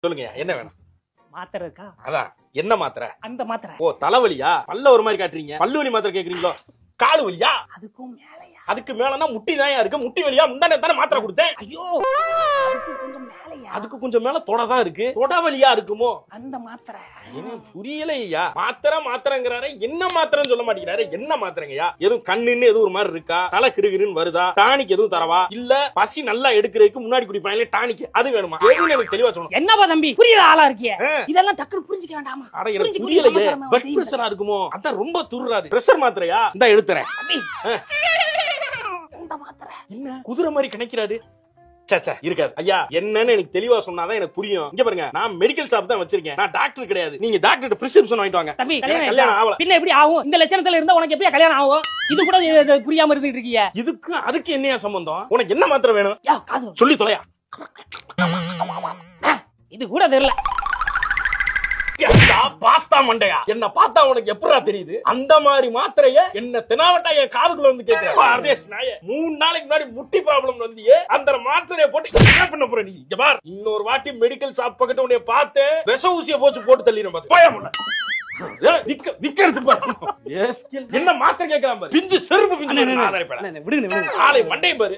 சொல்லுங்க என்ன வேணும்? மாத்திரை இருக்கா? அதான் என்ன மாத்திரை? அந்த மாத்திரை. ஓ தலைவலியா? பல்ல ஒரு மாதிரி காட்டுறீங்க. பல்லு வலி மாத்திரை கேக்குறீங்களோ? கால் வலியா? அதுக்கும் மேலையா? அதுக்கு மேலனா முட்டி தான் இருக்கு. முட்டி வலியா? முந்தானே தானே மாத்திரை கொடுத்தேன். ஐயோ, அதுக்கு கொஞ்சம் மேலையா? அதுக்கு கொஞ்சம் மேல தொட தான் இருக்கு. தொட வலியா இருக்குமோ? அந்த மாத்திரை. என்ன புரியலையா? மாத்திரைங்கறாரே, என்ன மாத்திரைன்னு சொல்ல மாட்டேங்கிறாரு. என்ன மாத்திரைங்கயா? எதுவும் கண்ணுன்னு எதுவும் ஒரு மாதிரி இருக்கா? தலை கிறுகிறுன்னு வருதா? டானிக் எதுவும் தரவா? இல்ல பசி நல்லா எடுக்கிறதுக்கு முன்னாடி குடிப்பாங்களே டானிக், அது வேணுமா? எதுவும் எனக்கு தெளிவா சொல்லணும். என்னப்பா தம்பி புரியுற ஆளா இருக்கிய? இதெல்லாம் டக்குனு புரிஞ்சிக்க வேண்டாமா? அட எனக்கு புரியலையே. பிளட் பிரஷரா இருக்குமோ? அதான் ரொம்ப துர்றாரு. பிரஷர் மாத்திரையா? இந்த எடுத்துறேன். இந்த மாத்திரை என்ன குதிரை மாதிரி கணக்கிறாரு? சச்சா இருக்காது ஐயா. என்னன்னு எனக்கு தெளிவா சொன்னாதான் எனக்கு புரியும். இங்க பாருங்க, நான் மெடிக்கல் ஷாப் தான் வச்சிருக்கேன். நான் டாக்டர் கிடையாது. நீங்க டாக்டர் பிரிஸ்கிரிப்ஷன் வாங்கிட்டு வாங்க. தம்பி கல்யாணம் ஆகல. பின்ன எப்படி ஆகும்? இந்த லட்சணத்துல இருந்தா உனக்கு எப்படி கல்யாணம் ஆகும்? இது கூட புரியாம இருந்துட்டு இருக்கீங்க. இதுக்கு அதுக்கு என்னையா சம்பந்தம்? உனக்கு என்ன மாத்திரை வேணும்? யா, காது சொல்லி தொலையா. இது கூட தெரியல. பாஸ்தா மண்டையா, என்ன பார்த்தா உனக்கு எப்படா தெரியுது? அந்த மாதிரி மாத்திரைய என்ன தெனாவட்டா என் காதுக்குள்ள வந்து கேக்குறேன். 3 நாளைக்கு முன்னாடி முட்டி ப்ராப்ளம் வந்தியே, அந்த மாத்திரையை போட்டு என்ன பண்ண போற நீ? இங்க பார், இன்னொரு வாட்டி மெடிக்கல் ஷாப் பக்கத்துல உன்னை பார்த்து விஷ ஊசியை போட்டு தள்ளிடும். பாத்து போய முடியல. என்ன மாத்திரை கேட்கலாம் பாரு. பிஞ்சு செருப்பு பிஞ்சு. விடுங்க ஆளை மண்டையை பாரு.